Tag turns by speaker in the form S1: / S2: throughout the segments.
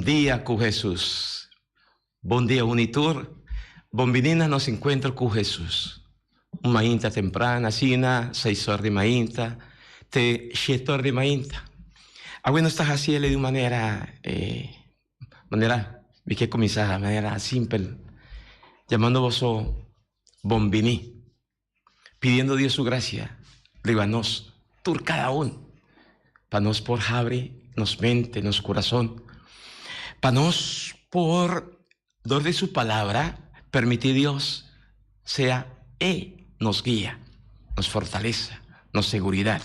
S1: dia com Jesus. Bom dia, Unitur. Bom menina, nos encontro com Jesus. Uma inta temprana, sina, 6 horas de mainta, te 7 horas de mainta. Agora nós estamos fazendo de maneira, vi que começar de maneira simples, chamando vos bom vini, pidiendo a Dios su gracia, líbanos, tur cada uno, para nos por abre, nos mente, nos corazón, para nos por dor de su palabra, permitir Dios sea nos guía, nos fortaleza, nos seguridad.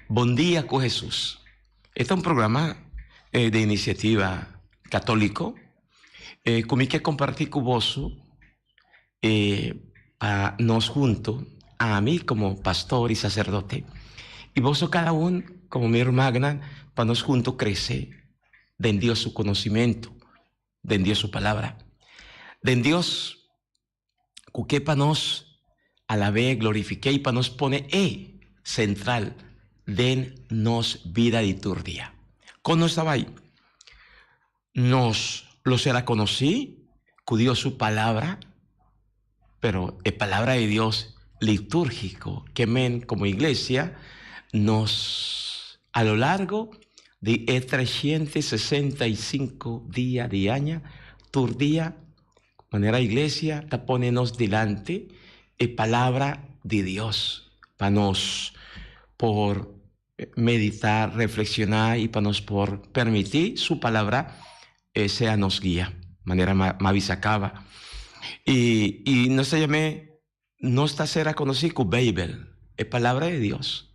S1: Buen día con Jesús. Este es un programa de iniciativa católico, con que compartir con vos, a nos junto, a mí como pastor y sacerdote, y vos cada uno como mi magna, para nos junto crece, de Dios su conocimiento, de Dios su palabra, de Dios que para nos alabé, glorifiqué y para nos pone central de nos vida liturgia. Con nos estaba ahí, nos lo será conocí, que Dios su palabra, pero es palabra de Dios litúrgico, que men como iglesia nos a lo largo de 365 días de año, tur día, manera iglesia, te ponenos delante, es palabra de Dios, para nos por meditar, reflexionar y para nos por permitir su palabra sea nos guía, manera mavisacaba. Y no se llame, no está será conocido como Bible, es palabra de Dios,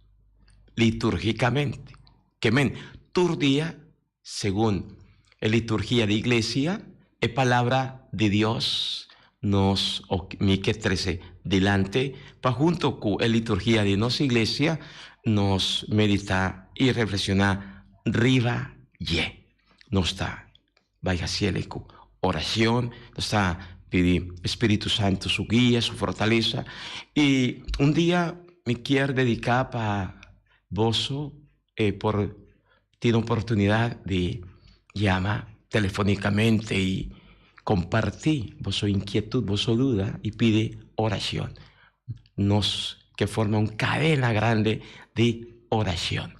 S1: litúrgicamente, que men, tur día, según la liturgia de iglesia, es palabra de Dios, nos, o mi que 13, delante, para junto con la liturgia de nuestra iglesia, nos meditar y reflexionar, riva, no está, vaya cielo, oración, no está, pedir Espíritu Santo su guía, su fortaleza, y un día me quiero dedicar para vos, por tiene oportunidad de llamar telefónicamente y compartir vuestra inquietud, vuestra duda y pide oración. Nos que forma una cadena grande de oración.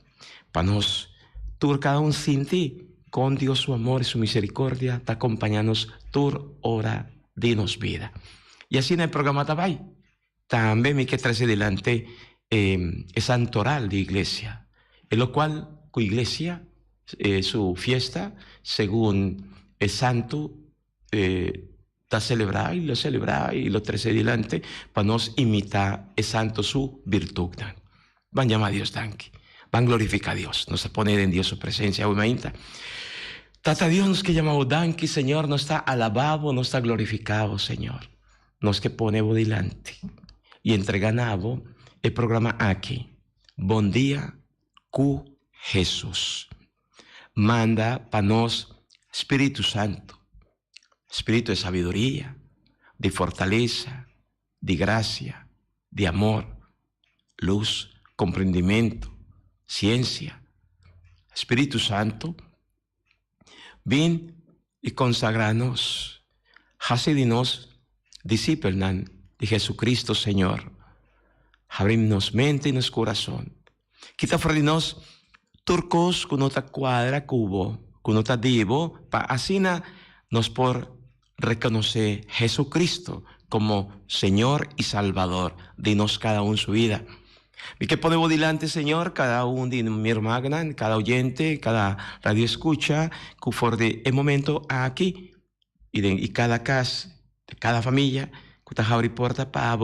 S1: Para nos, tur cada uno sin ti, con Dios su amor y su misericordia, te acompañanos tur hora de nos vida. Y así en el programa Tabay, también me que trae delante el santoral de iglesia, en lo cual con iglesia, su fiesta, según el santo, está celebrada y lo trae delante para nos imitar el santo su virtud. Van a llamar a Dios tanque, van a glorificar a Dios, nos pone en Dios su presencia. Tata Dios nos que llamamos danke, Señor, nos está alabado, nos está glorificado, Señor. Nos que ponemos delante y entregamos el programa aquí. Buen día, cu Jesús. Manda para nos Espíritu Santo, Espíritu de sabiduría, de fortaleza, de gracia, de amor, luz, comprendimiento, ciencia. Espíritu Santo, ven y consagranos, hace de nos discípulos de Jesucristo, Señor. Abrimos mente y nos corazón. Quita fuera de nos turcos con otra cuadra cubo, con otra divo, para así nos por reconocer Jesucristo como Señor y Salvador de nos cada uno su vida. Y que ponemos delante, Señor, cada uno de mi hermana, cada oyente, cada radio escucha, que for de el momento aquí, y cada casa, de cada familia, que te abre puerta para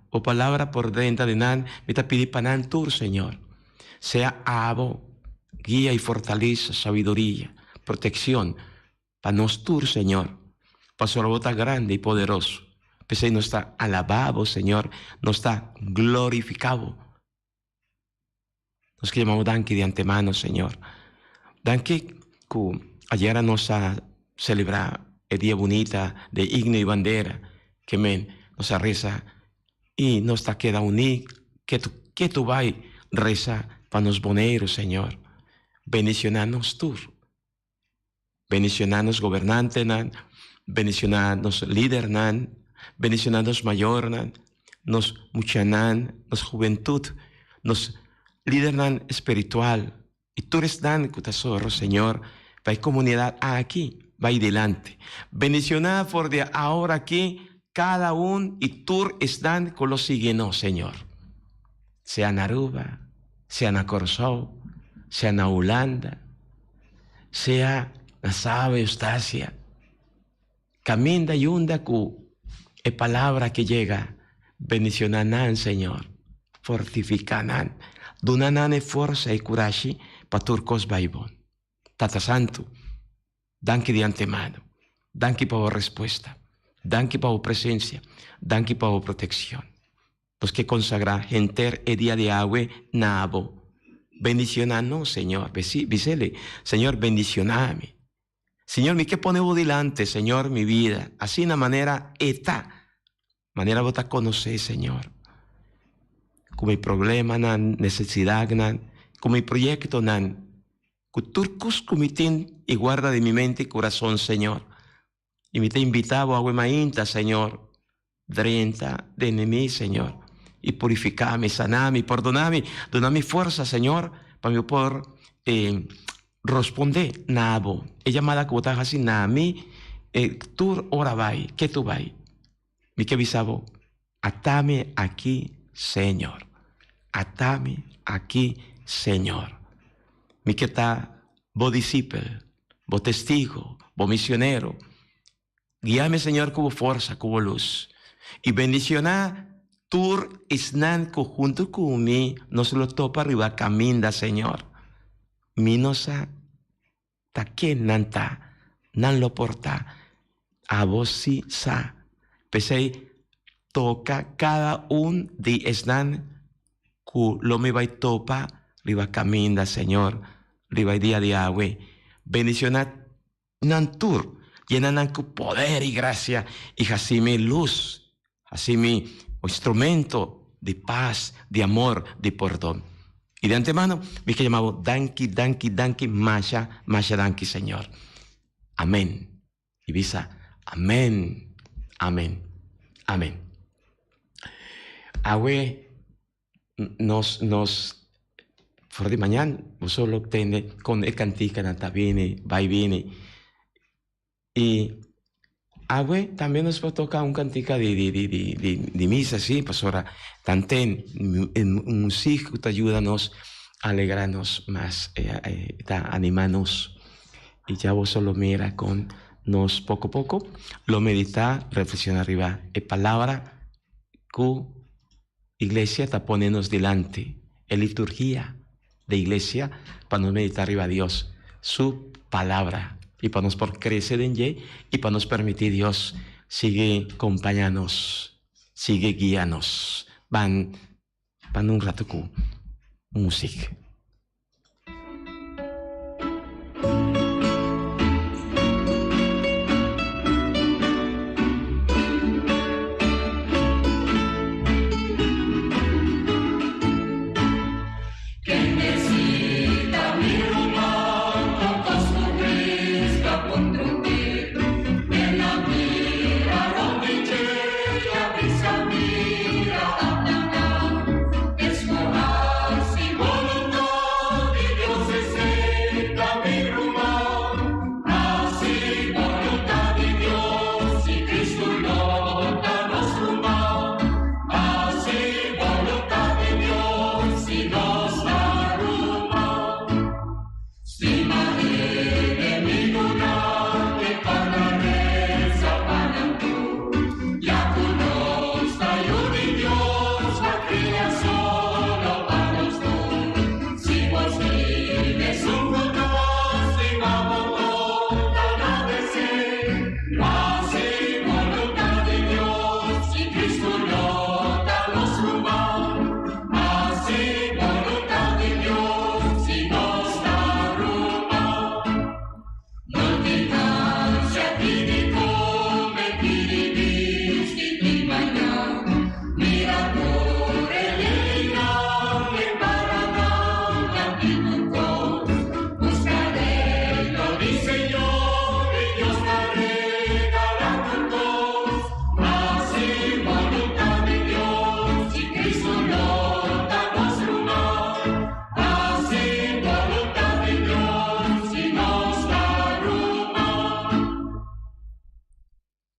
S1: o palabra por dentro de nan, me te pide para nan tur, Señor. Sea abo, guía y fortaleza, sabiduría, protección, para nos tur, Señor, para su bota grande y poderoso. Pues ahí no está alabado, Señor, no está glorificado. Nos que llamamos danke de antemano, Señor. Danke que ayer nos a celebrar el día bonita de himno y bandera, que nos a reza y nos está queda unir, que tú vas reza para nos boneros, Señor. Bendicionanos tú. Bendicionanos gobernante nan, bendicionanos líder nan, bendicionanos mayor nan, nos muchanan, nos juventud, nos líder nan espiritual. Y tú eres nan, cutasoro, Señor, va comunidad aquí, va adelante. Bendicionada por de ahora aquí, cada uno y tú están con los siguientes, Señor. Sea en Aruba, sea en Corzón, sea en Holanda, sea en Saba Eustacia. Caminda y hunda cu e palabra que llega, bendicionanan, Señor, fortificanan, dunanan fuerza y coraje para turcos baibón. Tata Santo, danke de antemano, danke para respuesta, danke para presencia, danke para protección. Los que consagra enter el día de agua, nabo. Bendicionanos, Señor. Bisele, Señor, bendicioname. Señor, mi que ponemos delante, Señor, mi vida. Así una manera eta. Manera vos conocer, Señor. Con mi problema, nan, necesidad, nan, con mi proyecto, nan. Con turcos comitín y guarda de mi mente y corazón, Señor. Y me te invitaba a Huemainta, Señor. Drenta de mí, Señor. Y purificame, saname, perdoname, doname fuerza, Señor, para yo poder responder, nabo. Ella llamada como tal así, nami, tú ora vai, que tú vai. Mi que bisabo, atame aquí, Señor. Atame aquí, Señor. Mi que está, vos discípulo, vos testigo, vos misionero. Guíame, Señor, como fuerza, como luz. Y bendicioná. Tur isnan junto con mí, nos lo topa arriba caminda, Señor. Minosa, ta que nanta, nan lo porta, a vos sí sa. Pesei, toca cada un de isnan, cu lo me va y topa, arriba caminda, Señor, arriba día de agua. Bendicionad, nan tur, llenan con poder y gracia, y así mi luz, así mi instrumento de paz, de amor, de perdón. Y de antemano, me que llamado danki, danki, danki, masha, masha, danki, Señor. Amén. Y visa, amén, amén, amén. Agüe nos, por de mañana, vos solo obtiene con el cantica, nata viene, va y viene. Y agüe también nos toca un cantica de misa, sí, pastora. Tantén, en música te ayúdanos a alegrarnos más, animarnos. Y ya vos solo mira con nos poco a poco, lo medita, reflexiona arriba. Palabra que iglesia está poniéndonos delante, en liturgia de iglesia, para nos meditar arriba a Dios, su palabra. Y para nos por crecer en ella y para nos permitir Dios sigue acompañarnos, sigue guiarnos. Van un rato con música.
S2: Mira, es corazón y voluntad.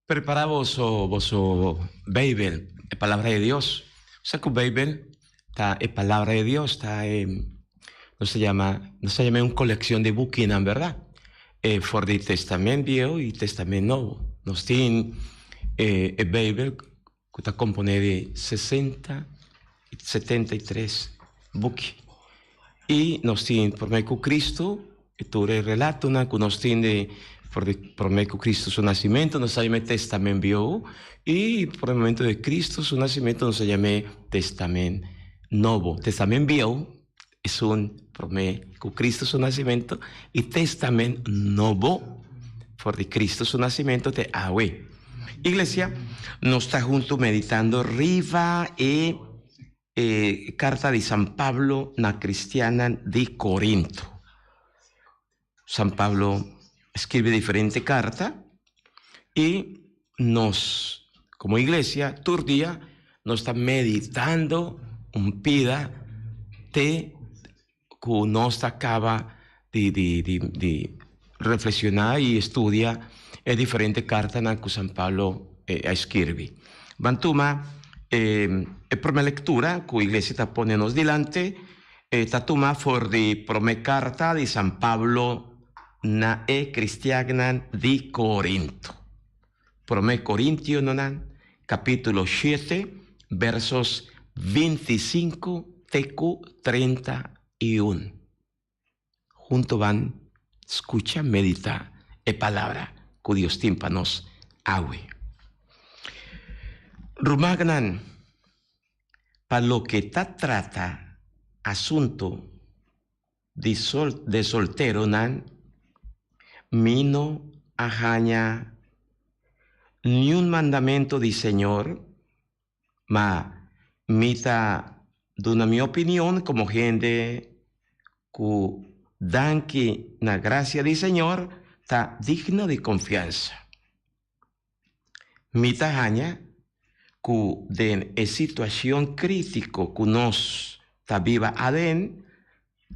S1: Prepara vosso Bible, la palabra de Dios. O sea que Bible está en palabra de Dios, está en, no se llama una colección de Buchanan, ¿verdad? For el Testamento Viejo y Testamento Nuevo. Nos tienen el Bible que está compuesto de 60 y 73 buques. Y nos tienen por medio de Cristo, tu relato, que nos tiene por medio de Cristo su nacimiento, nos llama Testamento Viejo, y por el momento de Cristo su nacimiento nos llama Testamento Nuevo. Testamento Viejo es por medio de Cristo su nacimiento, y Testamento Nuevo por de Cristo su nacimiento de Yahweh. Iglesia, nos está junto meditando riva y carta de San Pablo na cristiana de Corinto. San Pablo escribe diferente carta y nos, como iglesia, turdía, nos está meditando un pida de que nos acaba de reflexionar y estudia diferente carta na que San Pablo escribe. Bantuma, por lectura, que la iglesia está poniendo delante, está tomada por de prome carta de San Pablo na cristiana de Corinto. Prome Corintio nonan, capítulo 7, versos 25 tecu 31. Junto van, escucha, medita, palabra que Dios tímpanos, agüe. Rumagnan, para lo que trata asunto de soltero nan, mino ajaña ni un mandamiento de Señor, ma mita duna mi opinión como gente que dan que la gracia del Señor está digna de confianza. Mita ajaña que de situación crítico que nos está viva aden,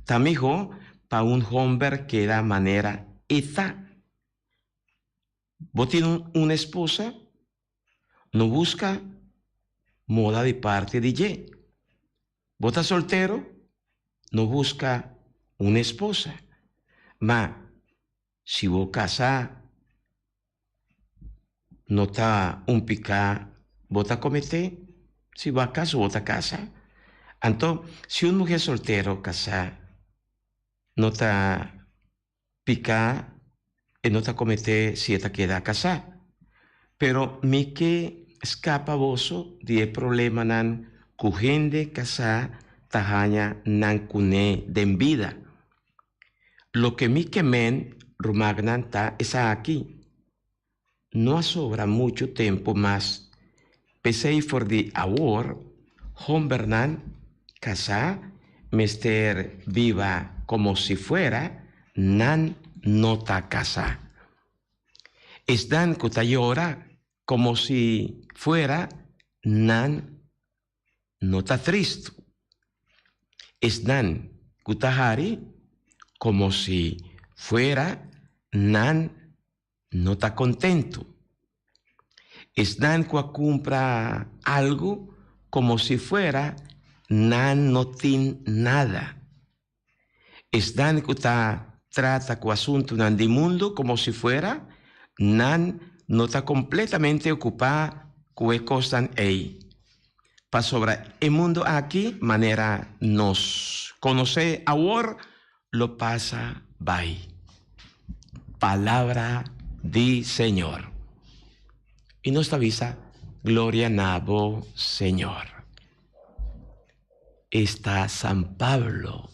S1: tamijo para un hombre que da manera esta. Vos tienes una esposa, no busca moda de parte de ella. Vos estás soltero, no busca una esposa. Ma, si vos casas, no está un pica, vos te cometer, si va a casa, vos te casa. Entonces, si una mujer soltero casa, no está pica, y no te cometer si esta queda casada. Pero mi que escapa voso de problema nan cujende casa tajaña nan cune den vida. Lo que mi que men rumagnan ta es aquí. No sobra mucho tiempo más. Pese for de awor, hombernan casa mester viva como si fuera nan nota casa. Están kutayora como si fuera nan nota triste. Están kutahari como si fuera nan nota contento. Están compra algo como si fuera nan no tin nada. Están kuta trata con asunto nan di mundo como si fuera nan no está completamente ocupada con cosas ahí. Para sobre el mundo aquí, manera nos conoce ahora, lo pasa by. Palabra di Señor. Y nos avisa, gloria nabo Señor. Está San Pablo.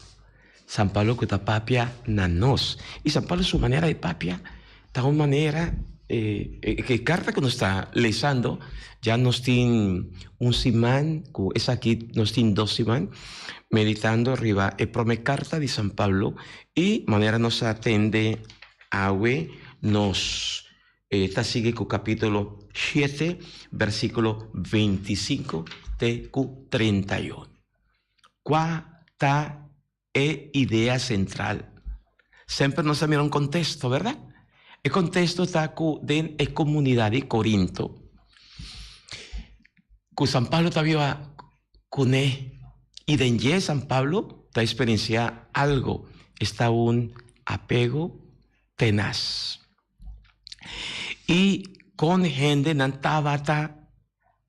S1: San Pablo que está papia nanos. Y San Pablo su manera de papia, está una manera que carta que nos está leyendo, ya nos tiene un simán, que es aquí, nos tiene dos simán, meditando arriba, prome carta de San Pablo, y manera nos atende a nos esta sigue con capítulo 7, versículo 25 de 31. ¿Cuál es idea central? Siempre nos mira un contexto, ¿verdad? El contexto está en la comunidad de Corinto, que San Pablo estaba con él, y de San Pablo está experiencia algo, está un apego tenaz. Y con gente nan tabata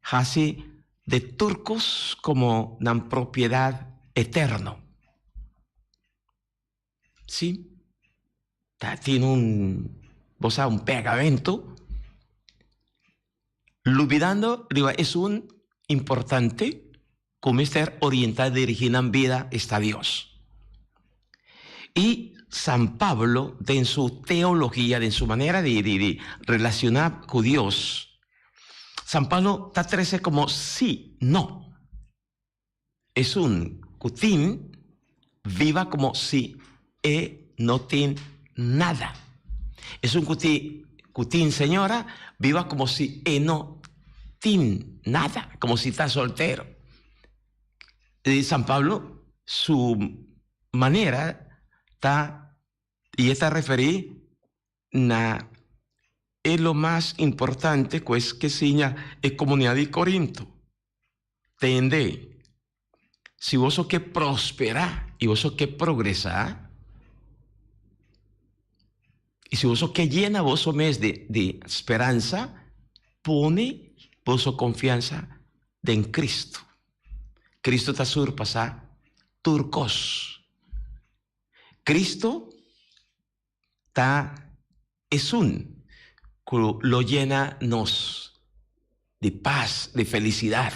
S1: así de turcos como nan propiedad eterno. Sí, tiene un pegamento. Olvidando, es un importante como estar orientado, dirigida en vida, está Dios. Y San Pablo, en su teología, en su manera de relacionar con Dios, San Pablo está trece como sí, no. Es un cutín, viva como si no tiene nada. Es un cutín, señora, viva como si no tiene nada, como si está soltero. San Pablo, su manera está, y está referida a lo más importante, pues que seña es comunidad de Corinto. Tende, si vos que prosperar y vos que progresar, y si vos que llena vos mes de esperanza, pone vos confianza en Cristo. Cristo está surpasa turcos. Cristo es lo llena nos de paz, de felicidad.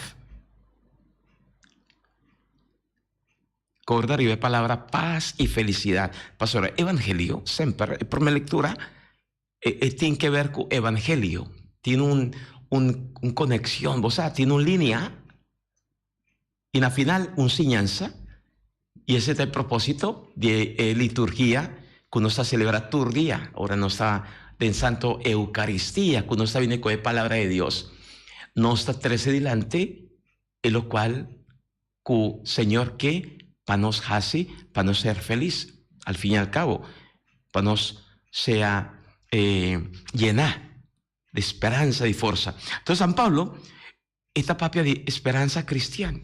S1: Recordar la palabra paz y felicidad. Pastor, evangelio, siempre, por mi lectura, tiene que ver con evangelio. Tiene un conexión, o sea, tiene una línea y en la final una enseñanza. Y ese es el propósito de liturgia, cuando está celebra turgia, ahora no está en Santo Eucaristía, cuando está viene con la palabra de Dios. No está 13 delante, en lo cual, cu Señor, que para nos hace, para nos ser feliz, al fin y al cabo, para nos sea llenar de esperanza y fuerza. Entonces, San Pablo, esta papia de esperanza cristiana.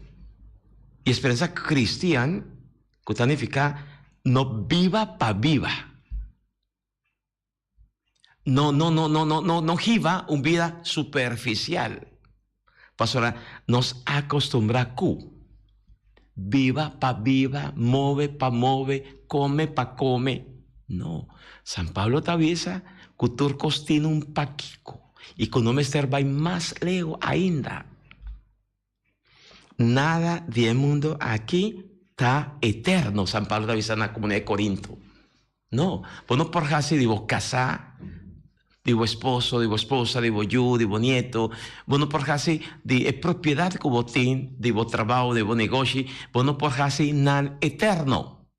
S1: Y esperanza cristiana, que significa no viva pa viva. No viva una vida superficial. Pastora, nos acostumbra a viva pa viva, move pa move, come pa come. No, San Pablo tabiesa que turcos tiene un paquico y con no me va más lejos ainda. Nada del mundo aquí está eterno, San Pablo tabiesa en la comunidad de Corinto. No, pues no por así digo casar, digo esposo, digo esposa, digo yo, digo nieto, bueno por así de propiedad que vos tenés, digo trabajo, digo negocio, bueno por así nan eterno.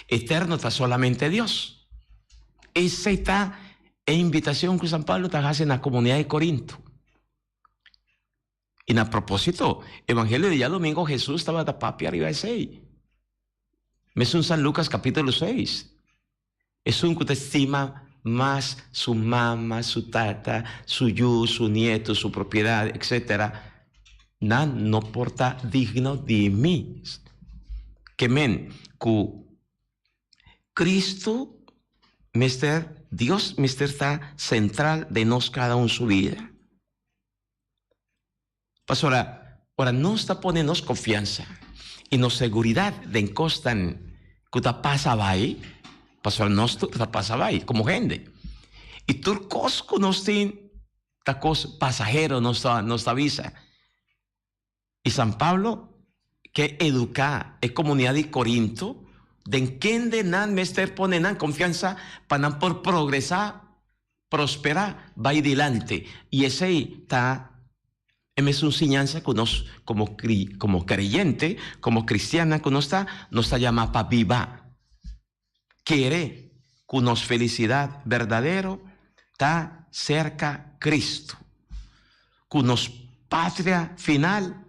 S1: Eterno está solamente Dios. Esa está la invitación que San Pablo está haciendo en la comunidad de Corinto. Y a propósito, Evangelio de día domingo Jesús estaba de papi arriba de 6. Es un San Lucas capítulo 6. Es un que te estima más su mamá, su tata, su nieto, su propiedad, etc. No porta digno de mí. Que Cristo, Dios, está central de nos cada uno su vida. Pastora, ahora no está poniendo confianza y nos seguridad de encostan que te pasa ahí. Pastor, no te pasa ahí como gente. Y turcos conocen tacos pasajeros, no está visa. Y San Pablo, que educa en comunidad de Corinto, de quien de nan mester ponen confianza para por progresar, prosperar, va adelante. Y ese está es una enseñanza que nos, como creyente, como cristiana, que nos está llamada para viva. Quiere que nos felicidad verdadero está cerca Cristo. Que nos patria final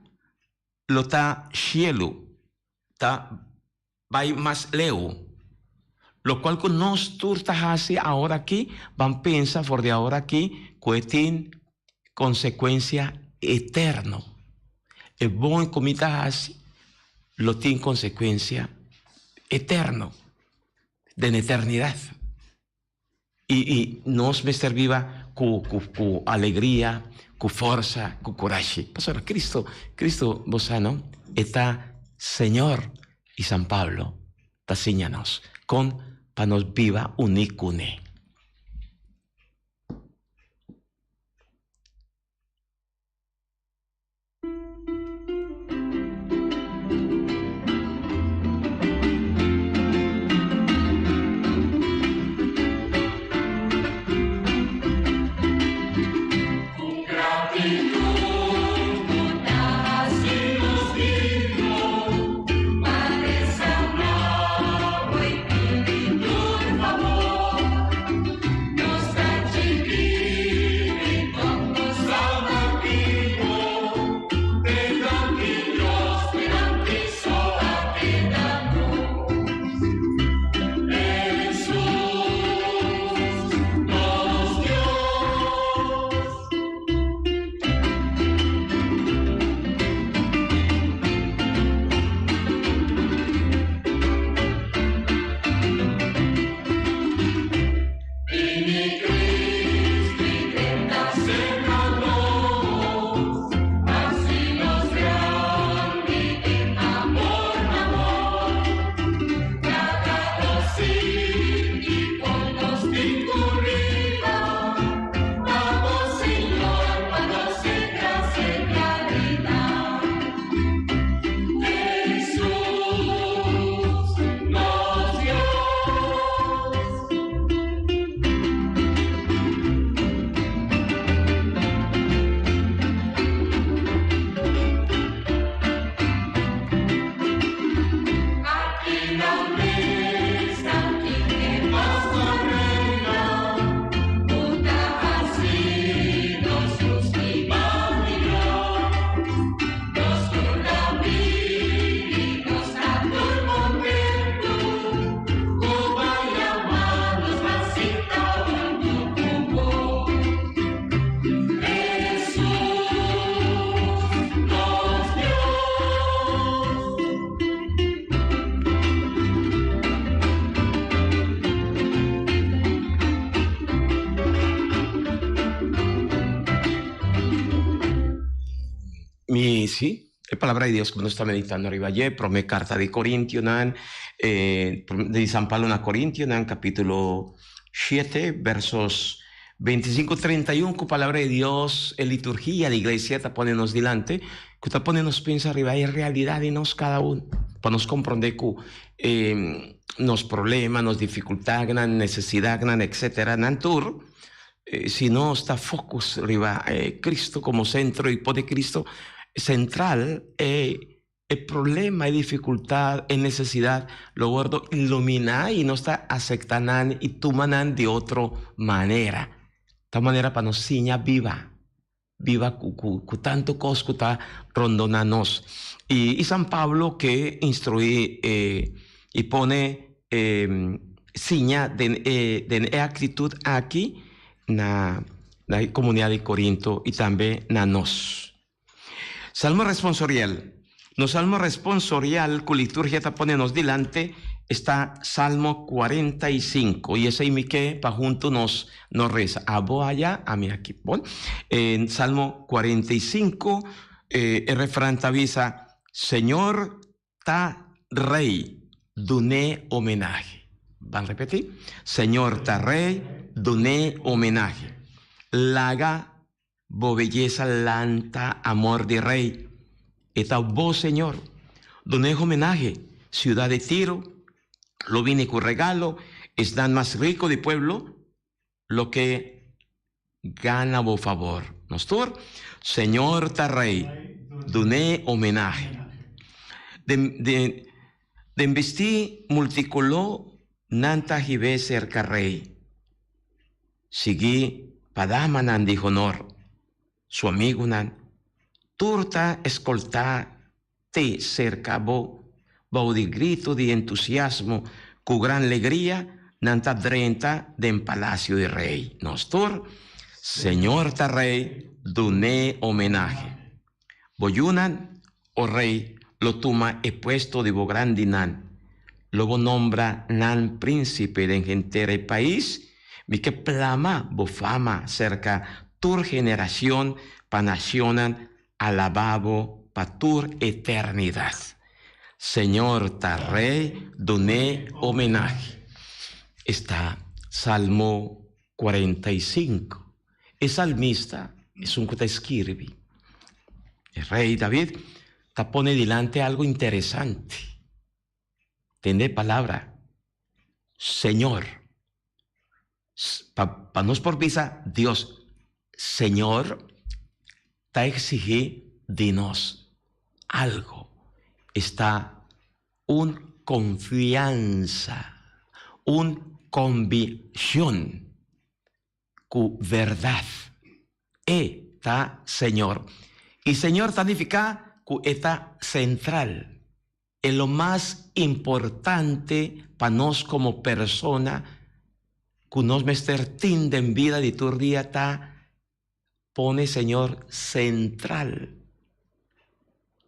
S1: lo está cielo, está va más lejos. lo cual con nos turtas hace ahora aquí, van pensa for de ahora aquí, cuetin consecuencia eterno. El buen comita hace, lo tiene consecuencia eterno, de en eternidad. Y nos me serviva cu alegría, cu forza, cu coraje. Pastor, Cristo vosano, está Señor y San Pablo, taciñanos, con panos viva unicune. Sí, la palabra de Dios que uno está meditando arriba ayer, prome carta de Corintios, de San Pablo a Corintios, capítulo 7, versos 25-31, con palabra de Dios, en liturgia, la iglesia está poniéndonos delante, que está poniéndonos piensa arriba, hay realidad en nos cada uno, para nos comprender que nos problemas, nos dificultades, necesidades, etcétera, nantur, si no está focus arriba, Cristo como centro y por de Cristo central, el problema, hay dificultad, hay necesidad, lo guardo ilumina y no está aceptando y toman de otra manera. De esta manera para nos siña viva cu tanto cosco está rondonanos. Y San Pablo que instruye y pone siña de actitud aquí na comunidad de Corinto y también na nos. Salmo responsorial. No salmo responsorial, con liturgia te ponemos delante, está Salmo 45. Y ese y que pa junto nos reza. Abo allá, a mí aquí. Bueno, en Salmo 45, el refrán te avisa, Señor ta rey, duné homenaje. ¿Van a repetir? Señor ta rey, duné homenaje. Laga bo belleza lanta, amor de rey. Esta vos, Señor, doné homenaje, ciudad de Tiro, lo vine con regalo, es dan más rico de pueblo, lo que gana vos favor. Nosotros, Señor ta rey, doné homenaje. De investí multicolor, nanta jibe cerca rey. Seguí padamanan dijo honor. Su amigo nan, turta escolta te cerca bo de grito de entusiasmo, con gran alegría, nanta drenta den palacio de rey. Nostur, Señor ta rey, duné homenaje. Boyunan, o rey, lo toma e puesto de bo grande nan. Luego nombra nan príncipe de engentere país, mi que plama bo fama cerca tur generación pa nacionan alababo pa tur eternidad. Señor ta rey, duné homenaje. Está Salmo 45. Es salmista, es un que escribe. El rey David te pone delante algo interesante. Tiene palabra, Señor. Para nos por visa, Dios, Señor, te exige de nos algo. Está un confianza, un convicción, cu verdad. Está Señor. Y Señor significa que está central. Es lo más importante para nos como persona, que nos mestertin en vida de tu día está, pone Señor central.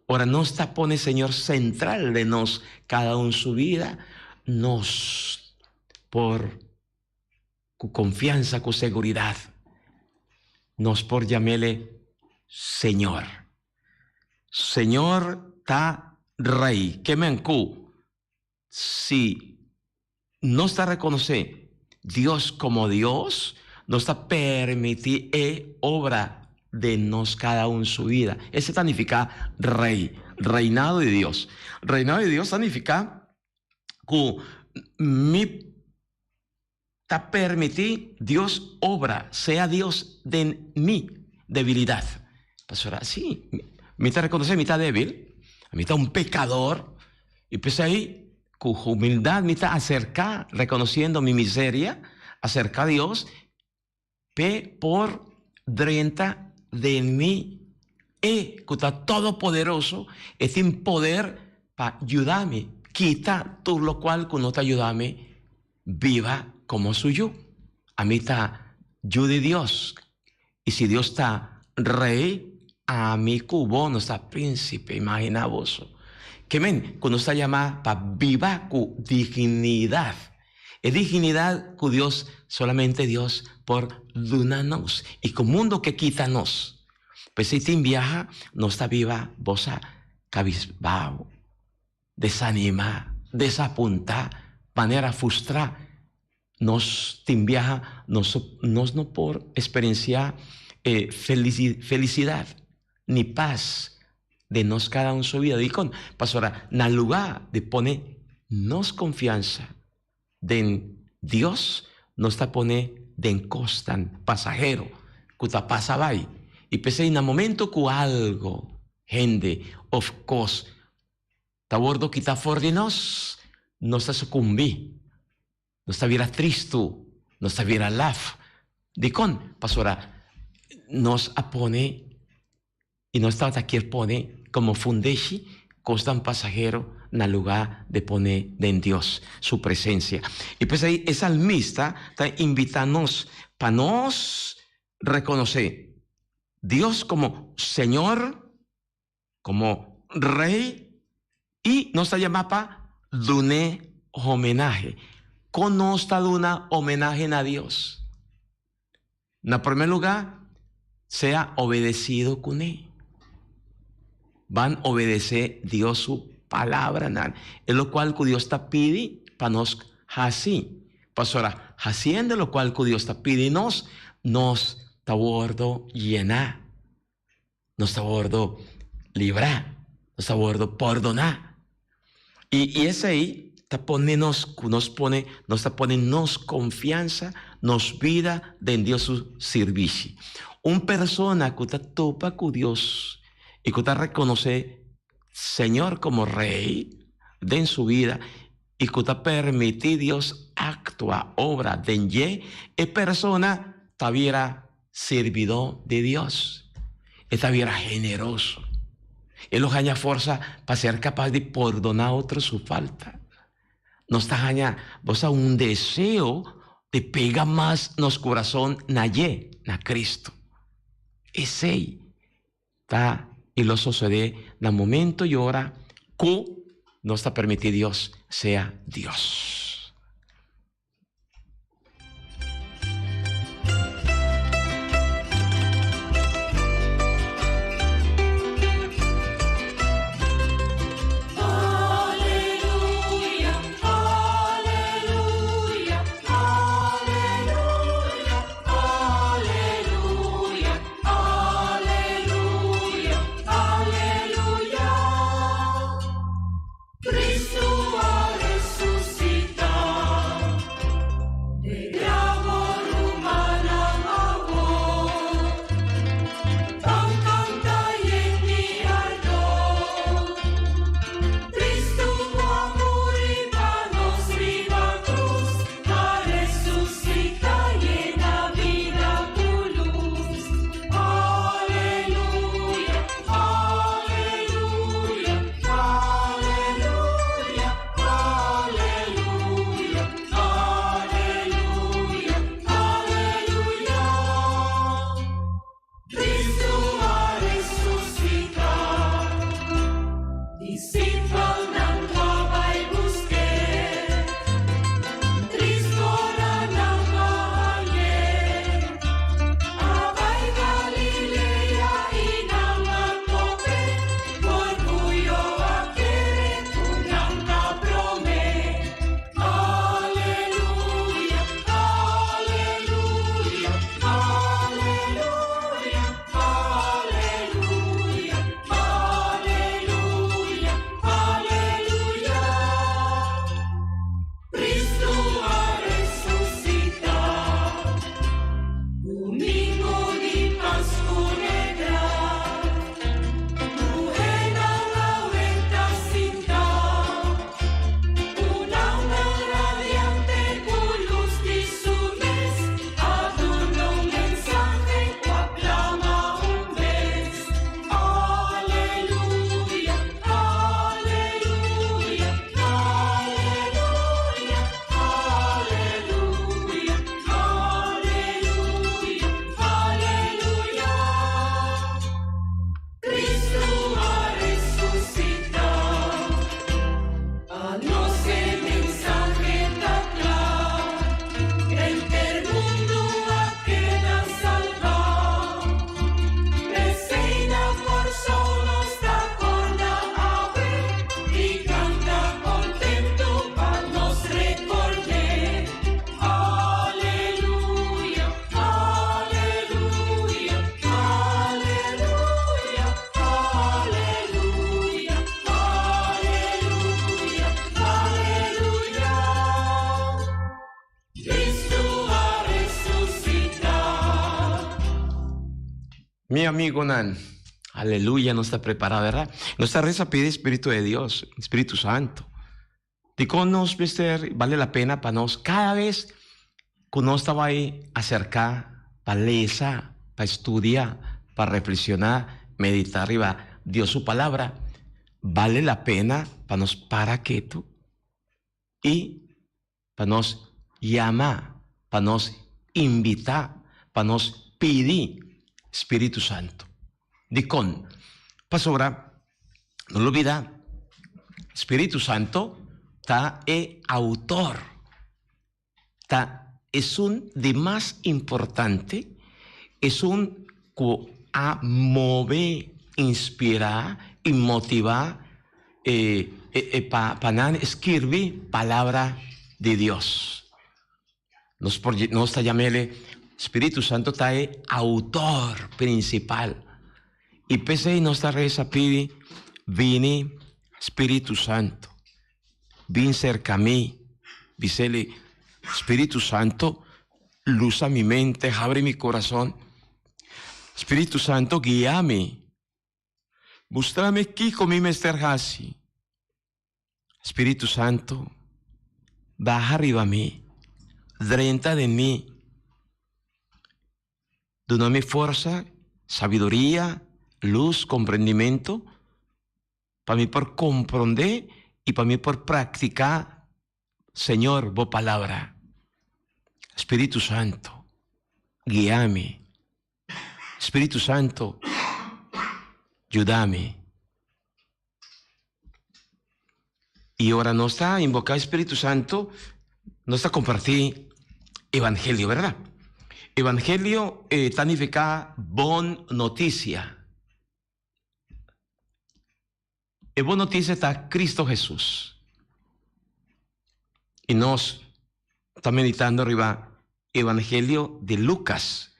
S1: Ahora no está pone Señor central de nos, cada uno su vida, nos, por cu confianza, cu seguridad, nos por llamarle Señor. Señor ta rey. Que mencu. Si no está reconocer Dios como Dios, no está permitir obra de nos cada uno su vida. Ese significa rey, reinado de Dios. Reinado de Dios significa que mi ta permitir Dios obra, sea Dios de mi debilidad. Pastora, sí, me está reconocer, me está débil, me está un pecador, y pues ahí, con humildad, me está acercar, reconociendo mi miseria, acerca a Dios, por drenta de mí, que está todopoderoso, es sin poder para ayudarme, quita todo lo cual que no te ayudarme, viva como suyo. A mí está yo de Dios, y si Dios está rey, a mi cubo no está príncipe, imagina vos. Que men, cuando está llamada para viva con dignidad. Es dignidad que Dios, solamente Dios, por dunanos. Y con mundo que quítanos. Pues si te viaja, no está viva, vos a cabizbao, desanima, desapunta, manera frustra. Nos te viaja, nos no por experienciar felicidad ni paz de nos cada uno su vida. Y con pastora, en lugar de poner nos confianza de Dios, nos está pone de costan pasajero, que te pasa vai. Y pensé en el momento que algo, gente, of course, te abordo que está fuera de nos está sucumbí, no está viera triste, no está viera laf. De con, pastora, nos apone y no está aquí pone como fundeshi, costan pasajero en el lugar de poner en Dios su presencia. Y pues ahí el salmista está invitándonos para nos reconocer Dios como Señor, como Rey, y nos está llamando para darle homenaje. ¿Cómo nos está dando homenaje a Dios? En primer lugar, sea obedecido con él. Van a obedecer Dios su palabra, es lo cual que Dios te pide para nos así. Pastora, haciendo lo cual que Dios te pide nos está bordo llenar, nos está bordo librar, nos está bordo perdonar. Y ese ahí está ponernos, nos está poniendo confianza, nos vida de Dios su servicio. Una persona que te topa con Dios y que te reconoce Señor como Rey de su vida y que te permite Dios actúa, obra de ella, es persona taviera servidor de Dios, taviera generoso. Él los haya fuerza para ser capaz de perdonar a otros su falta. nos tajaña, vos a un deseo de pega más nos corazón naye, na Cristo. Ese está y lo sucede en momento y hora que nos está permitido Dios sea Dios. Mi amigo Nan, aleluya, no está preparado, ¿verdad? Nuestra reza pide Espíritu de Dios, Espíritu Santo. Y con nos, vale la pena para nos, cada vez que nos estaba ahí acercar, para leer, para estudiar, para reflexionar, meditar arriba, Dios su palabra, vale la pena para nos para quieto y para nos llamar, para nos invitar, para nos pedir Espíritu Santo. Dicón, pasora, no lo olvida, Espíritu Santo está autor, es un de más importante, es un que a mover, inspirar y motivar para escribir palabra de Dios. Nos está llamando Espíritu Santo está autor principal. Y pese a nuestra reza pide, vine Espíritu Santo, vin cerca a mí, dícele, Espíritu Santo, luza mi mente, abre mi corazón. Espíritu Santo, guíame, mostrame qué con mi mesterhasi. Espíritu Santo, baja arriba a mí, drenta de mí. Dóname fuerza, sabiduría, luz, comprendimiento, para mí por comprender y para mí por practicar Señor, vos palabra. Espíritu Santo, guíame. Espíritu Santo, ayúdame. Y ahora no está invocar Espíritu Santo, no está compartir evangelio, ¿verdad? Evangelio significa bon noticia. E bon noticia está Cristo Jesús. Y nos está meditando arriba Evangelio de Lucas.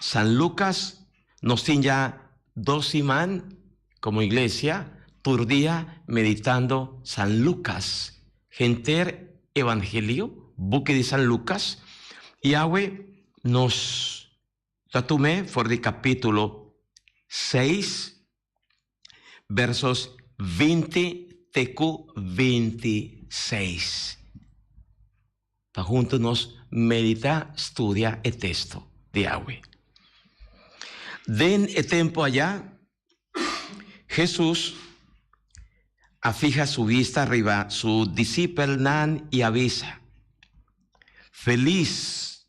S1: San Lucas nos tiene ya 2 semanas como iglesia, por día meditando San Lucas. Gente Evangelio, buque de San Lucas. Y Yahweh nos tatume por el capítulo 6, versos 20 tecu 26. Para juntos nos medita, estudia el texto de Yahweh. Den el tiempo allá, Jesús afija su vista arriba, su discípulo nan y avisa: feliz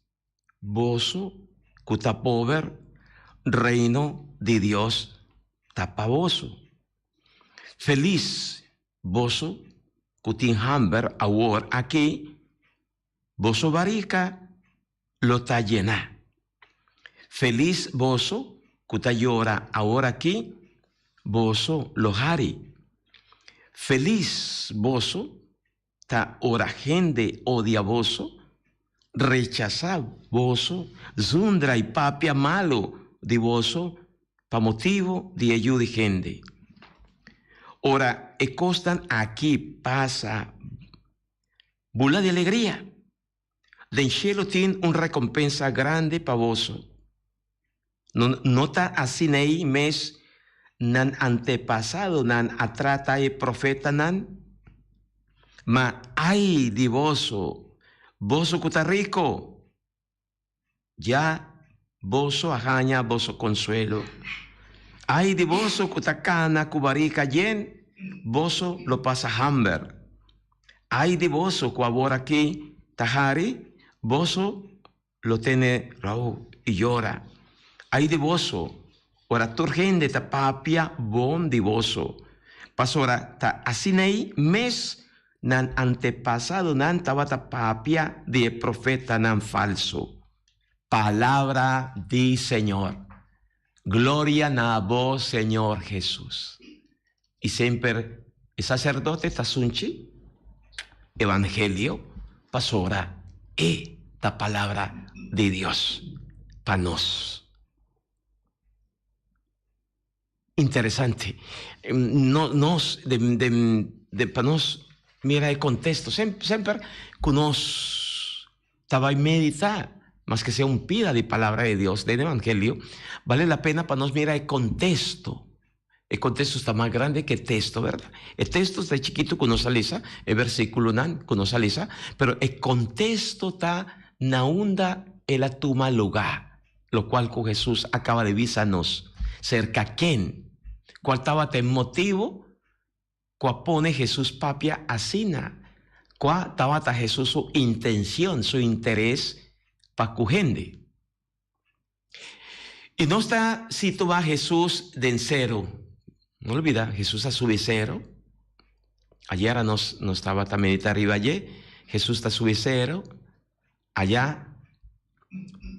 S1: voso, cuta pobre, reino de Dios tapavoso. Feliz voso, cutin hamber ahora aquí, voso barica lo está llena. Feliz voso, cuta llora ahora aquí, voso lo hari. Feliz voso, ta ora gente odia voso, rechaza voso, zundra y papia malo de voso, pa motivo de ayuda de gente. Ora, e costan aquí pasa bula de alegría. Den cielo tiene una recompensa grande para voso. No está así nei mes nan antepasado, nan atrata e profeta nan. Ma ay de voso que está rico, ya voso ajaña, voso consuelo. Ay de voso que está cana, cubarica yen, voso lo pasa hamber. Ay de voso que ahora aquí tajari, voso lo tiene rau y llora. Ay de voso, ora turgende ta papia bon de voso. Pasora ta asinei mes nan antepasado nan tabata papia de profeta nan falso. Palabra di Señor. Gloria a vos, Señor Jesús. Y siempre el sacerdote tasunchi, evangelio, pasora, la palabra de Dios, para nos. Interesante. Para nos, mira el contexto. Siempre que nos estaba a meditar, más que sea un pida de palabra de Dios, del evangelio, vale la pena para nos mirar el contexto. El contexto está más grande que el texto, ¿verdad? El texto está chiquito que nos alisa, el versículo que nos alisa, pero el contexto está na onda el atuma lugar, lo cual con Jesús acaba de avisarnos. Cerca quién, cuál estaba el motivo, cuál pone Jesús papia asina, cuál estaba Jesús su intención, su interés para gente. Y no está si tú vas Jesús de cero. No olvida, Jesús a su cero. Ayer no estaba también arriba allí. Jesús está a su cero. Allá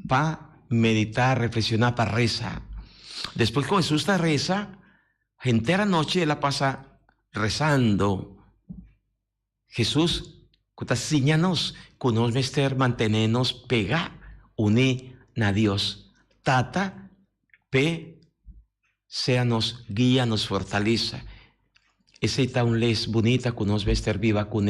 S1: para meditar, reflexionar, para rezar. Después que Jesús está reza, entera noche la pasa rezando. Jesús, que enseñanos, que nos mester mantenernos pega, unir a Dios. Tata, pe, sea nos guía, nos fortaleza. Esa es una les bonita que nos mester viva con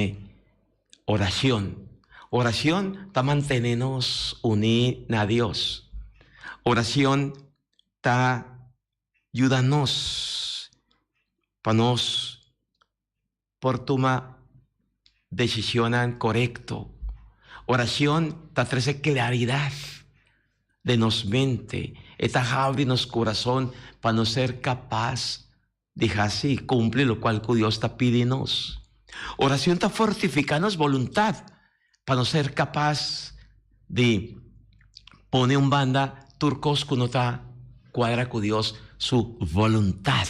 S1: oración. Oración está mantenernos unir a Dios. Oración está ayudarnos para nos por tomar decisión correcto. Oración está trae claridad de nos mente, está abre nos corazón para no ser capaz de así cumplir lo cual Dios está pidiendo. Oración está fortificando voluntad para no ser capaz de poner un banda turcos que no está cuadra con Dios su voluntad.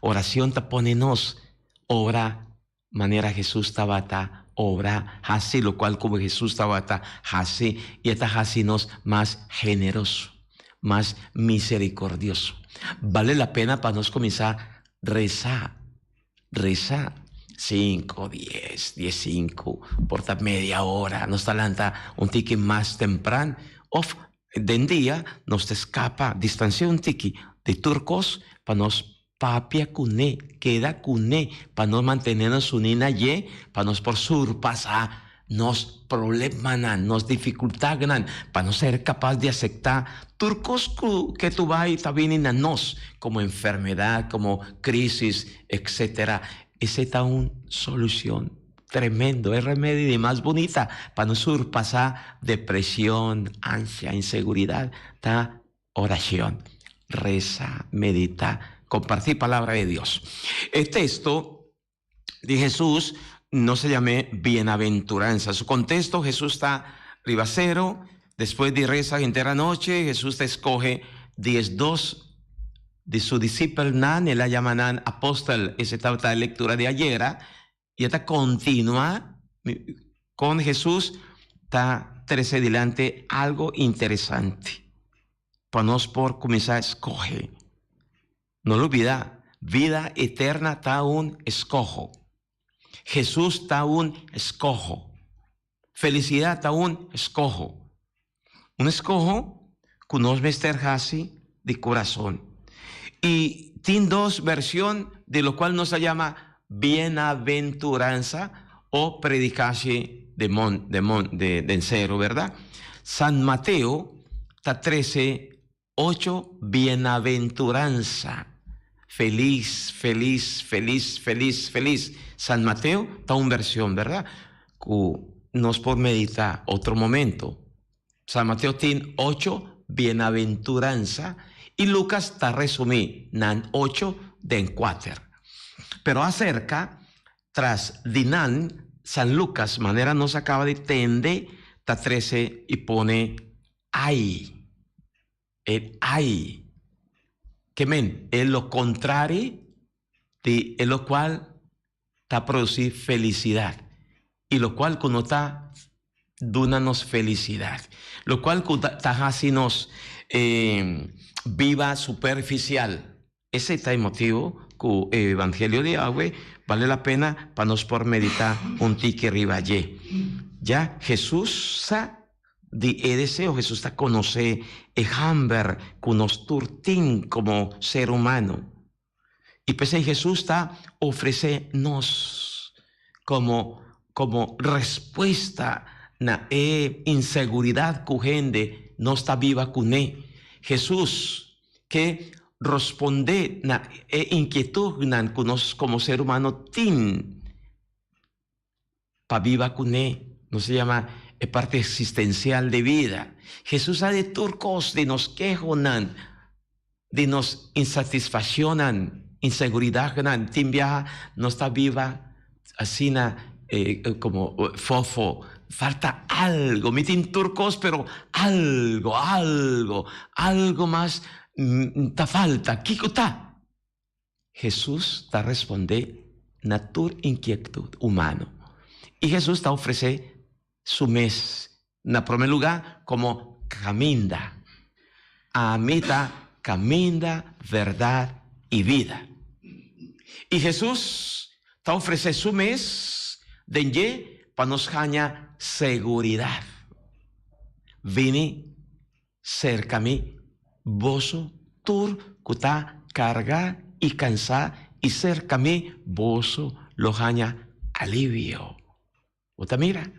S1: Oración está ponernos obra manera Jesús tabata obra así, lo cual como Jesús tabata así, y esta así nos más generoso, más misericordioso. Vale la pena para nos comenzar a rezar 5, 10, 5, porta media hora, nos talanta un tiki más temprano, of den día nos te escapa, distancia un tiki de turcos para nos papia cuné, queda cuné, para nos mantenernos unina y, para nos por surpasar nos problemas, nos dificultades, para no ser capaz de aceptar turcos que tú vas y también a nos, como enfermedad, como crisis, etcétera. Esa es una solución tremendo, es remedio y más bonita para no surpasar depresión, ansia, inseguridad. Ta oración, reza, medita, compartir palabra de Dios. El texto de Jesús no se llame bienaventuranza. Su contexto, Jesús está ribacero, después de reza entera noche, Jesús te escoge 10 de su discípulo Nan, él la llaman apóstol, esa estaba la lectura de ayer, y esta continúa con Jesús, está 13 adelante, algo interesante, para nos por comenzar a escoger. No lo olvida, vida eterna está un escojo. Jesús está un escojo. Felicidad está un escojo. Un escojo que nos mesterjasi de corazón. Y tiene dos versiones, de lo cual nos se llama bienaventuranza o predicación de cero, ¿verdad? San Mateo está 13:8, bienaventuranza. Feliz, feliz, feliz, feliz, feliz. San Mateo está una versión, ¿verdad? Que nos por meditar otro momento. San Mateo tiene 8, bienaventuranza, y Lucas está resumido en 8 de 4. Pero acerca, tras dinan, San Lucas, manera nos acaba de tende, está 13 y pone ay. El ay. Que men, es lo contrario de lo cual está producir felicidad, y lo cual cuando está dúnanos felicidad, lo cual está haciéndonos viva superficial. Ese es el motivo que el Evangelio de agua vale la pena para nos por meditar un tique arriba allí. Ya Jesús de deseo, Jesús está conocer el hambre con nos turtín como ser humano. Y pues Jesús está ofrecernos como respuesta na inseguridad que gente no está viva con él. Jesús que responde na inquietud que nos como ser humano tin para viva con él. No se llama parte existencial de vida. Jesús ha de turcos de nos quejonan, de nos insatisfaccionan, inseguridad, timbia no está viva, así como fofo, falta algo, mitin turcos, pero algo más ta falta, ¿qué está? Jesús está responde natur inquietud humano, y Jesús está ofrece su mes, en primer lugar, como caminda. Amita, caminda, verdad y vida. Y Jesús te ofrece su mes de para nos ganar seguridad. Vini cerca mí, voso tur cuta carga y cansar, y cerca mí, voso lo gaña alivio. ¿Uta mira?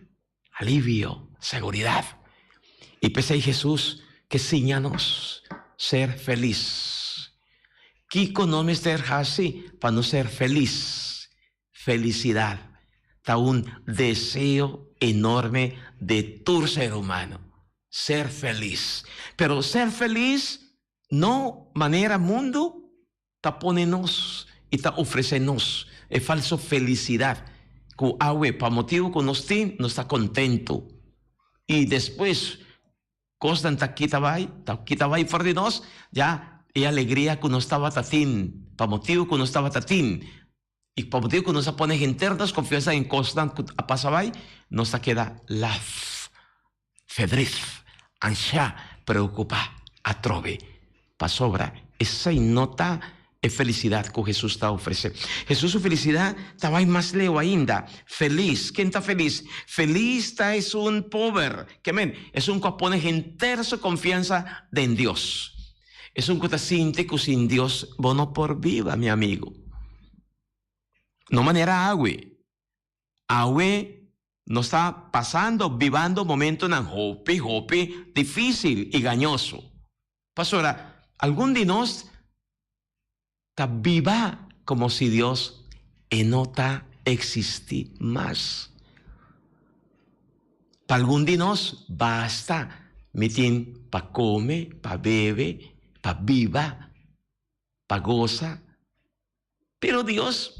S1: Alivio, seguridad. Y pese a Jesús que enséñanos ser feliz. Kiko no me ser así para no ser feliz. Felicidad. Está un deseo enorme de tu ser humano. Ser feliz. Pero ser feliz no manera mundo está ponernos y está ofrecernos. Es falso felicidad que agua, para motivo que no está contento. Y después, cosas tan quita vai por de nós, ya, y alegría que no estaba tatín, para motivo que no estaba tatín. Y para motivo que nos pone internas, confianza en cosas que pasaba, nos queda la fedriz, ansia, preocupa, atrove, pa sobra. Esa nota es felicidad que Jesús te ofrece. Jesús su felicidad estaba más leo ainda. Feliz. ¿Quién está feliz? Feliz es un pobre. Que men, es un que pone entera su confianza en Dios. Es un que te siente que sin Dios bono por viva, mi amigo. No manera agua. Agua no está pasando, vivando momentos en hopi, difícil y gañoso. Pastora, algún de nos está viva como si Dios no está existi más. Para algún de nos basta, mitin pa come, pa bebe, pa viva, pa goza. Pero Dios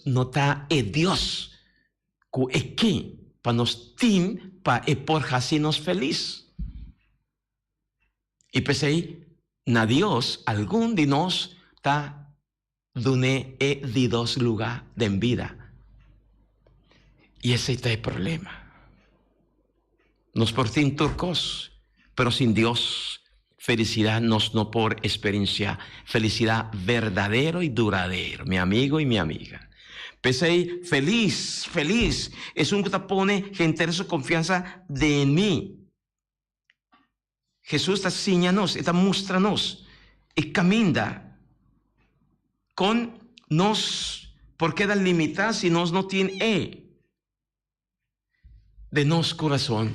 S1: no está Dios, que para nos tin, para por hacernos feliz. Y pensé, na Dios, algún de nos está dune de dos lugar de vida. Y ese es el problema. Nos por tin turcos, pero sin Dios, felicidad nos no por experiencia, felicidad verdadero y duradero, mi amigo y mi amiga. Pensé, feliz, es un que te pone gente su confianza de mí. Jesús está enseñándonos, está mostrándonos y camina con nos, porque da limitar si nos no tiene de nos corazón.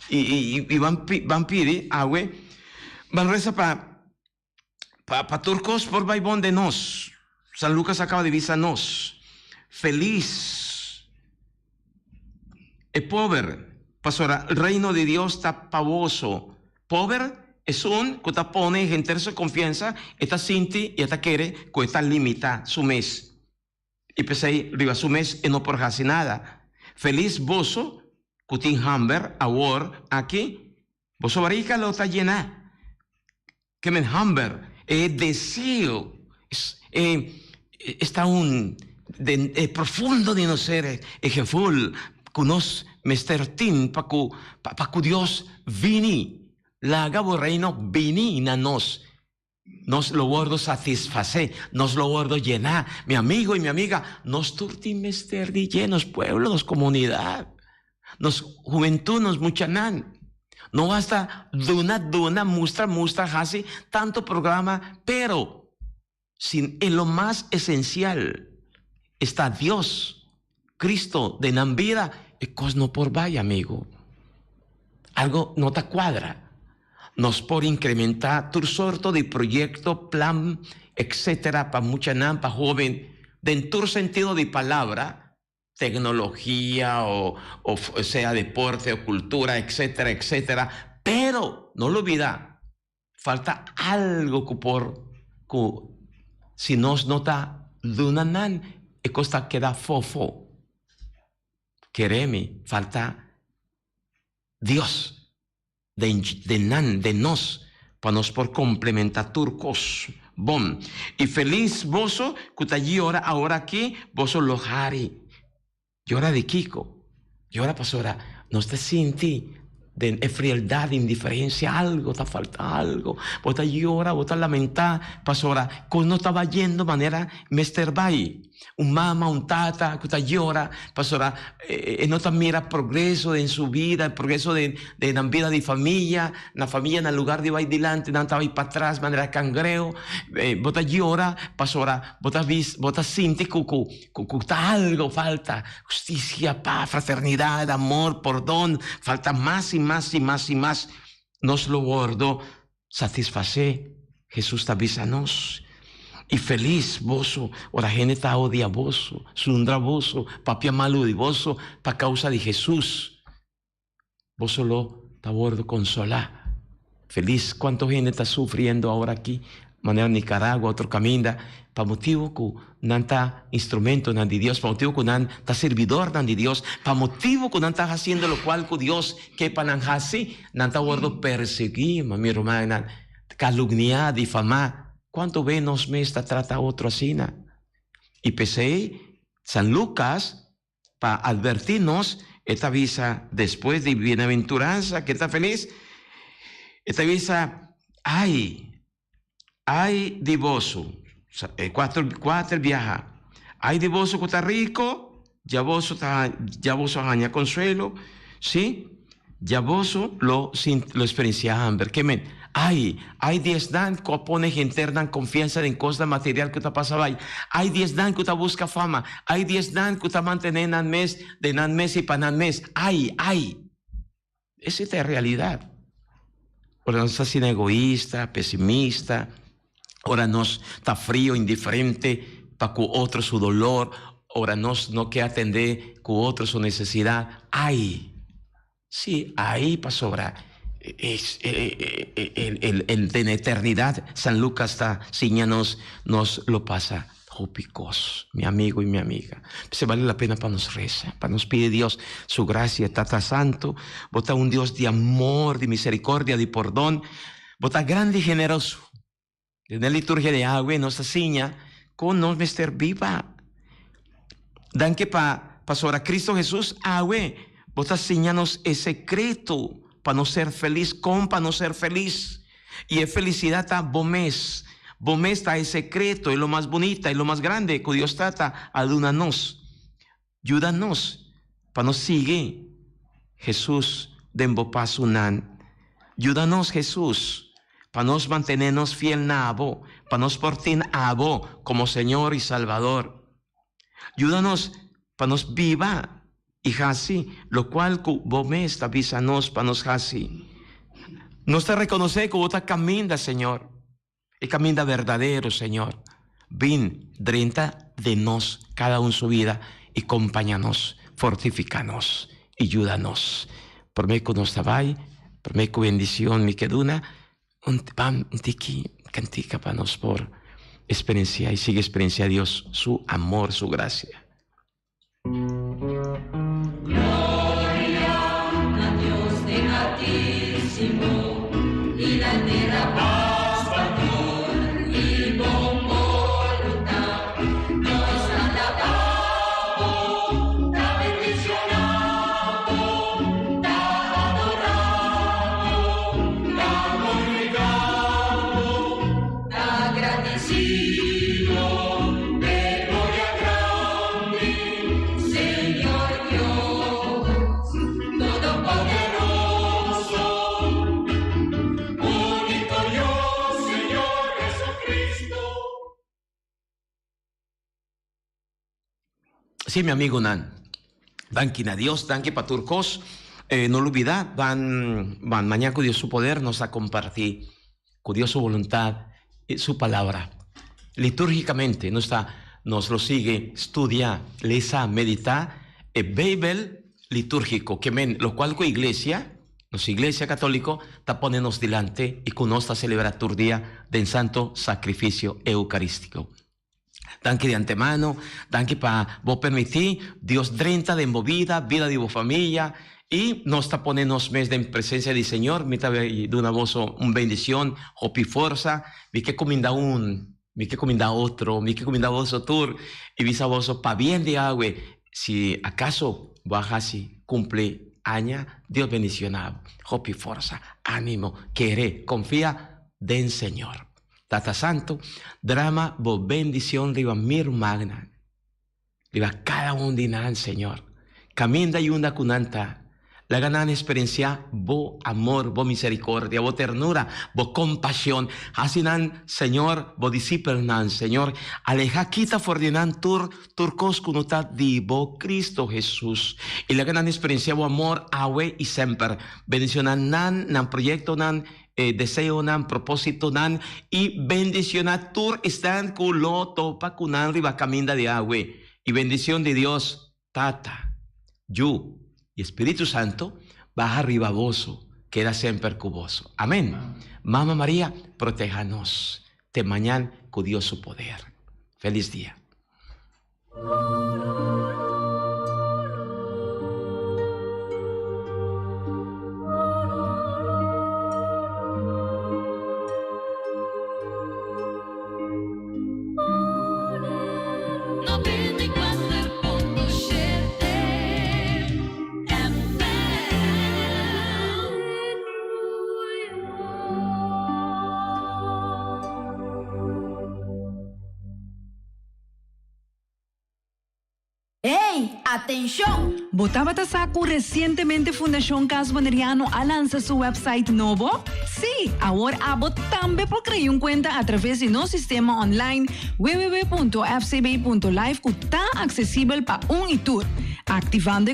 S1: Y van pedir agua, van rezar para turcos por baibón de nos. San Lucas acaba de visar nos. Feliz. El pobre, pastora, el reino de Dios está pavoso. Pobre es un que te pone en su confianza, está sinti y está quiere que está limita su mes. Y pensé, arriba su mes y no por hacer nada. Feliz bozo, que tiene hambre, ahora, aquí, bozo barriga lo está llena. Que men hambre, deseo, está un profundo de no ser, full, que nos mestertin, para que Dios vini. La gabo reino vini na nos lo guardo satisfacer, nos lo guardo llenar. Mi amigo y mi amiga, nos turti mester de llenos, pueblo, nos comunidad, nos juventud, nos muchanan. No basta duna, mustra, así, tanto programa, pero sin en lo más esencial está Dios, Cristo, de nan vida, y cos no por vaya, amigo. Algo no te cuadra. Nos por incrementar tu sorto de proyecto, plan, etcétera, para mucha nan, para joven, dentro del sentido de palabra, tecnología o sea deporte o cultura, etcétera, etcétera. Pero no lo olvida, falta algo que si nos nota dunanan, y costa queda fofo. Quereme, falta Dios. De nos, para nos por complementar turcos. Bom. Y feliz bozo, que está allí ahora aquí, bozo lojari. Llora de Kiko. Llora, pastora, no te siente de frialdad, de indiferencia, algo, te falta algo. Vos llora, vos lamenta, pastora, que no estaba yendo de manera Mr. Bay. Un mamá, un tata, que llora, pastora, no te mira progreso en su vida, el progreso de la vida de familia, la familia en el lugar de ir adelante, no estaba para atrás, de manera cangreo. Vos llora, pastora, vos sientes que algo falta, justicia, paz, fraternidad, amor, perdón, falta más y más. Nos lo guardo, satisface, Jesús te avísanos. Y feliz voso, ora gente está odia voso, sundra voso, papia malo de voso, pa causa de Jesús. Voso lo está bordo consolar. Feliz, ¿cuánto gente está sufriendo ahora aquí? manera Nicaragua, otro camina, para motivo que nanta instrumento nan de Dios, para motivo que nanta servidor nan de Dios, para motivo que nanta haciendo lo cual que Dios que para así, nanta guardo perseguir, mi hermana, calumniar, difamar. ¿Cuánto menos me está trata otro así? Y pese San Lucas para advertirnos esta visa después de bienaventuranza que está feliz, esta visa ay de vosso, cuatro viaja, ay de vosso que está rico, ya vosso gaña consuelo, ¿sí? Ya vosso lo experiencia hambre, que men, hay 10 dan que pone gente dan confianza en cosas material que está pasando ahí, hay 10 dan que está busca fama, hay 10 dan que está manteniendo en mes de nan mes y para nan mes, hay, esa es la realidad. Ahora no está siendo egoísta, pesimista, ahora no está frío, indiferente para que otro su dolor, ahora no quiere atender que otro su necesidad. Hay, sí, ahí para sobrar. Es el de la eternidad. San Lucas está nos lo pasa. Picos, mi amigo y mi amiga. Se vale la pena para nos rezar, para nos pide Dios su gracia, Tata Santo, bota un Dios de amor, de misericordia, de perdón, bota grande y generoso. En la liturgia de agua, nuestra seña, con nos mester viva. Dan que para sobre Cristo Jesús, agua, bota señanos el secreto para no ser feliz, para no ser feliz. Y es felicidad está bomés. Bomés está el secreto, es lo más bonita, es lo más grande que Dios trata. Ayúdanos para nos sigue Jesús de embopasunan. Ayúdanos Jesús para nos mantenernos fiel nabo, para nos portar abo como Señor y Salvador. Ayúdanos para nos viva y así, lo cual bomés está avisanos para nos así. Nos te reconoce que vos camina, Señor. El camino verdadero, Señor. Ven, drenta de nos, cada uno su vida, y acompáñanos, fortifícanos, y ayúdanos. Por mí que nos tabay, por mí que bendición mi queduna, un tiki, cantica para nos por experiencia, y sigue experiencia Dios, su amor, su gracia.
S2: Gloria a Dios de Altísimo, y la tierra paz.
S1: Sí, mi amigo Nan. Danke a Dios, danke para Turcos. No lo olvida, van mañana con Dios su poder, nos a compartir con Dios su voluntad, su palabra. Litúrgicamente nos lo sigue, estudia, lesa, medita, Bible litúrgico, lo cual con iglesia católica, está ponernos delante y con nos celebra tu día del santo sacrificio eucarístico. Danke de antemano, danke para vos permitir, Dios 30 de movida, vida de vos familia, y nos está poniendo mes de presencia del Señor, mi de una voz, un bendición, hopi fuerza, mi que cominda otro, mi que cominda vos tour, y visa vos pa bien de agua, si acaso baja si cumple aña, Dios bendicionado, hopi fuerza, ánimo, quiere, confía, den Señor. Tata Santo, drama, bo bendición, riba mir magna. Riba cada un dinan, Señor. Caminda y una cunanta. La ganan experiencia, bo amor, bo misericordia, bo ternura, bo compasión. Hasinan, Señor, bo disciplinan, Señor. Aleja, quita, fordinan, turcos cunuta, divo, Cristo Jesús. Y la ganan experiencia, bo amor, awe y semper. Bendicionan, nan proyecto, nan, deseo nan, propósito nan, y bendicionar tur están culo topa cunan riba caminda de agua, y bendición de Dios, Tata, Yu y Espíritu Santo, baja arriba voso, queda siempre cuboso. Amén. Mamá María, protéjanos. de mañana con Dios su poder. Feliz día.
S3: ¡Hey! ¡Atención!
S4: ¿Botaba saco recientemente Fundación Caso Boneriano a lanzar su website nuevo? Sí, ahora Abot también puede crear una cuenta a través de nuestro sistema online www.fcb.live que está accesible para un y tour. Activando